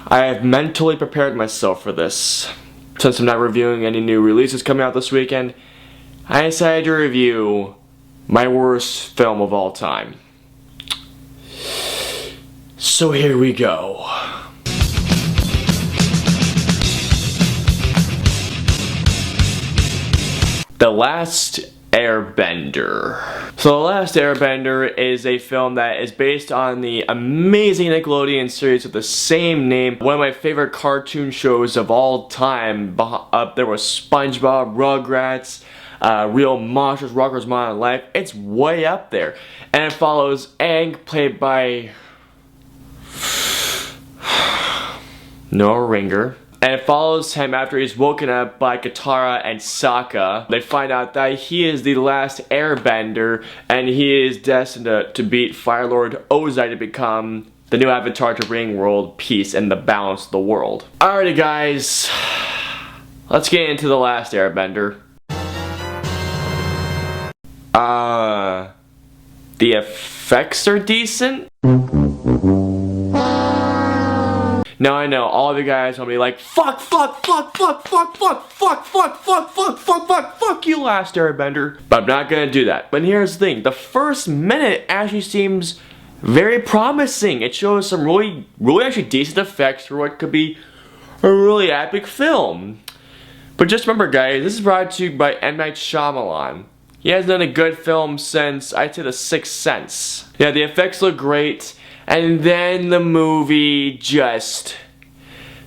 I have mentally prepared myself for this. Since I'm not reviewing any new releases coming out this weekend, I decided to review my worst film of all time. So here we go. The Last Airbender. So The Last Airbender is a film that is based on the amazing Nickelodeon series with the same name. One of my favorite cartoon shows of all time. Up there was SpongeBob, Rugrats, Real Monsters, Rocko's Modern Life. It's way up there. And it follows Aang, played by Noah Ringer. And it follows him after he's woken up by Katara and Sokka. They find out that he is the last airbender, and he is destined to beat Fire Lord Ozai to become the new avatar to bring world peace and the balance of the world. Alrighty guys, let's get into The Last Airbender. The effects are decent. Now I know all of you guys will be like, fuck you, Last Airbender. But I'm not gonna do that. But here's the thing, the first minute actually seems very promising. It shows some really actually decent effects for what could be a really epic film. But just remember guys, this is brought to you by M. Night Shyamalan. He hasn't done a good film since, I'd say, The Sixth Sense. Yeah, the effects look great. And then the movie just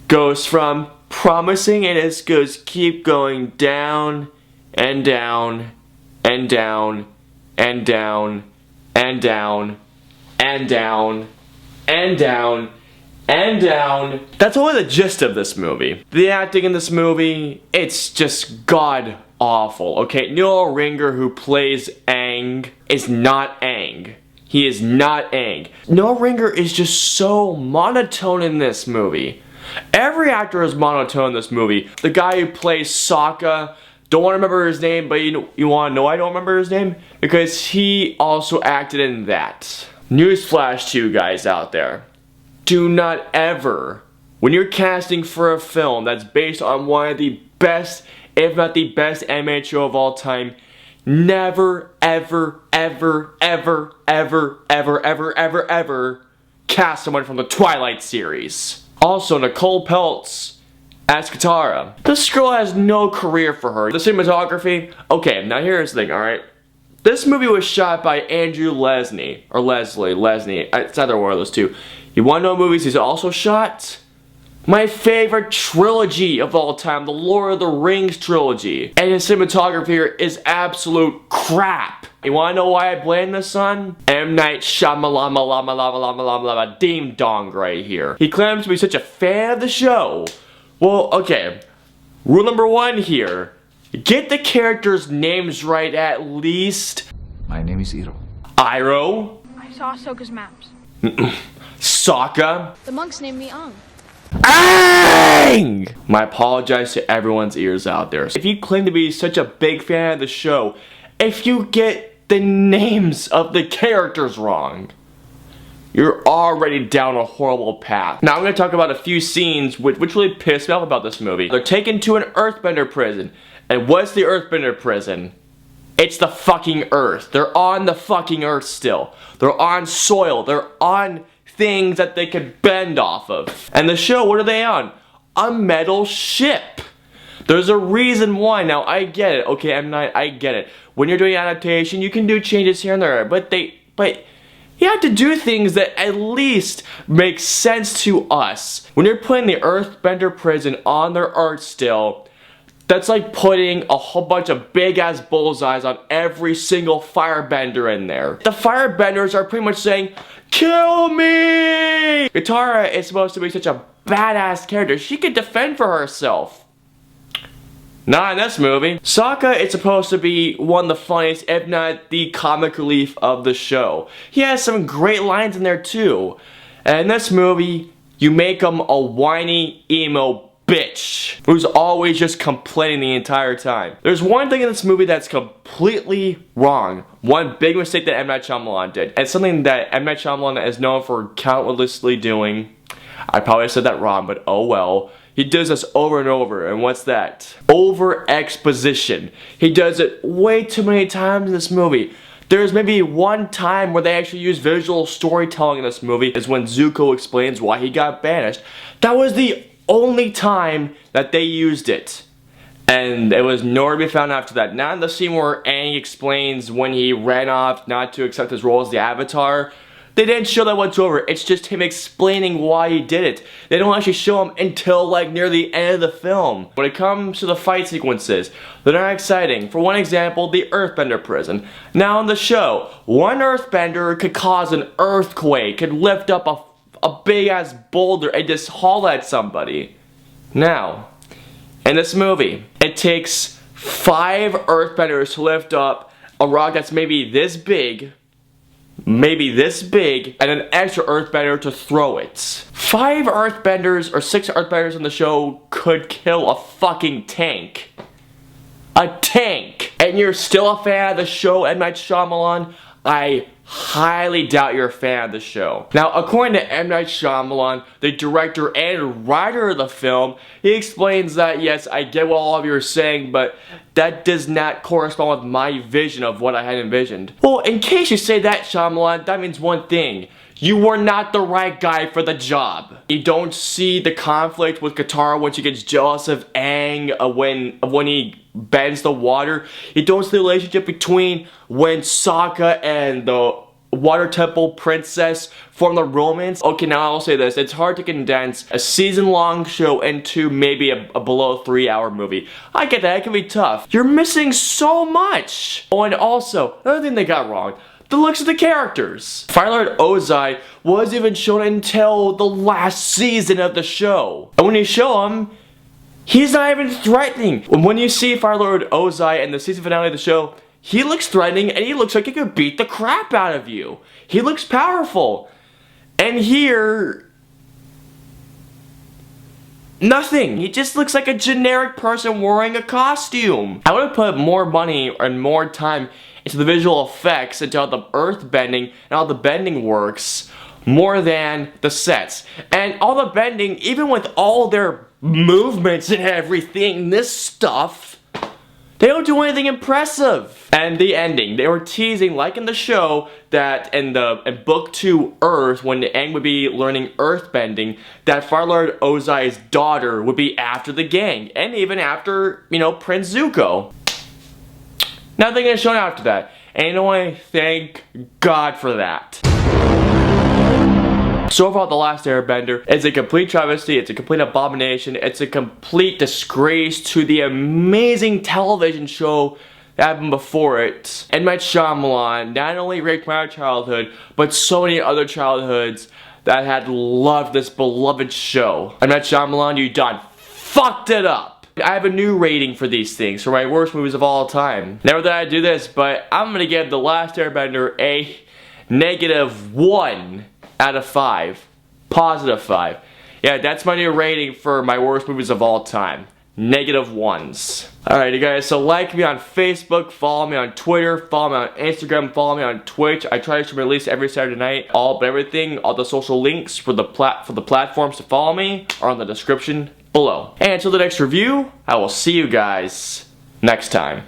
goes from promising and it goes keep going down and down and down and down and down and down and down and down. That's only the gist of this movie. The acting in this movie, it's just god awful. Okay, Noah Ringer, who plays Aang, is not Aang. He is not Aang. Noah Ringer is just so monotone in this movie. Every actor is monotone in this movie. The guy who plays Sokka, don't want to remember his name, but you want to know I don't remember his name? Because he also acted in that. Newsflash to you guys out there. Do not ever, when you're casting for a film that's based on one of the best, if not the best animated show of all time, never, ever, ever, ever, ever, ever, ever, ever, ever cast someone from the Twilight series. Also, Nicole Peltz as Katara. This girl has no career for her. The cinematography, okay, now here's the thing, alright? This movie was shot by Andrew Lesnie, or Leslie, it's either one of those two. You wanna know movies he's also shot? My favorite trilogy of all time, the Lord of the Rings trilogy. And his cinematography is absolute crap. You wanna know why I blame this on? M. Night Shyamalan ding dong right here. He claims to be such a fan of the show. Well, okay. Rule number one here. Get the characters' names right at least. My name is Iroh. Iroh. I saw Ahsoka's maps. Sokka. The monks named me Aang. Aang! I apologize to everyone's ears out there. If you claim to be such a big fan of the show, if you get the names of the characters wrong, you're already down a horrible path. Now I'm going to talk about a few scenes which really pissed me off about this movie. They're taken to an Earthbender prison. And what's the Earthbender prison? It's the fucking Earth. They're on the fucking Earth still. They're on soil. They're on things that they could bend off of. And the show, what are they on? A metal ship. There's a reason why. Now I get it. Okay, I get it. When you're doing adaptation, you can do changes here and there, but you have to do things that at least make sense to us. When you're putting the Earthbender prison on their Earth still, that's like putting a whole bunch of big ass bullseyes on every single firebender in there. The firebenders are pretty much saying, kill me! Katara is supposed to be such a badass character. She could defend for herself. Not in this movie. Sokka is supposed to be one of the funniest, if not the comic relief of the show. He has some great lines in there too. And in this movie, you make him a whiny, emo bitch who's always just complaining the entire time. There's one thing in this movie that's completely wrong. One big mistake that M. Night Shyamalan did. And something that M. Night Shyamalan is known for countlessly doing. I probably said that wrong, but oh well. He does this over and over, and what's that? Over exposition. He does it way too many times in this movie. There's maybe one time where they actually use visual storytelling in this movie, is when Zuko explains why he got banished. That was the only time that they used it. And it was nowhere to be found after that. Not in the scene where Aang explains when he ran off not to accept his role as the Avatar. They didn't show that whatsoever. It's just him explaining why he did it. They don't actually show him until like near the end of the film. When it comes to the fight sequences, they're not exciting. For one example, the Earthbender prison. Now in the show, one Earthbender could cause an earthquake, could lift up a big ass boulder and just haul at somebody. Now, in this movie, it takes 5 Earthbenders to lift up a rock that's maybe this big, and an extra Earthbender to throw it. 5 Earthbenders or 6 Earthbenders in the show could kill a fucking tank. A tank! And you're still a fan of the show, M. Night Shyamalan? I highly doubt you're a fan of the show. Now, according to M. Night Shyamalan, the director and writer of the film, he explains that, yes, I get what all of you are saying, but that does not correspond with my vision of what I had envisioned. Well, in case you say that, Shyamalan, that means one thing. You were not the right guy for the job. You don't see the conflict with Katara when she gets jealous of Aang when he bends the water. You don't see the relationship between when Sokka and the Water Temple Princess form the romance. Okay, now I'll say this. It's hard to condense a season-long show into maybe a below 3-hour movie. I get that. It can be tough. You're missing so much. Oh, and also, another thing they got wrong. The looks of the characters. Fire Lord Ozai wasn't even shown until the last season of the show. And when you show him, he's not even threatening. When you see Fire Lord Ozai in the season finale of the show, he looks threatening and he looks like he could beat the crap out of you. He looks powerful. And here, nothing. He just looks like a generic person wearing a costume. I would have put more money and more time into the visual effects, into how the earth bending and how the bending works, more than the sets. And all the bending, even with all their movements and everything, this stuff, they don't do anything impressive. And the ending, they were teasing, like in the show, that in Book 2 Earth, when Aang would be learning earthbending, that Fire Lord Ozai's daughter would be after the gang, and even after, you know, Prince Zuko. Nothing is shown after that. And you know what? Thank God for that. So overall, The Last Airbender is a complete travesty, it's a complete abomination, it's a complete disgrace to the amazing television show that happened before it. And my Shyamalan not only raped my childhood, but so many other childhoods that had loved this beloved show. And my Shyamalan, you done fucked it up. I have a new rating for these things, for my worst movies of all time. Never thought I'd do this, but I'm gonna give The Last Airbender a -1 out of 5. Positive 5. Yeah, that's my new rating for my worst movies of all time. -1s. Alright, you guys, so like me on Facebook, follow me on Twitter, follow me on Instagram, follow me on Twitch. I try to release every Saturday night. All the social links for the platforms to follow me are in the description below. And until the next review, I will see you guys next time.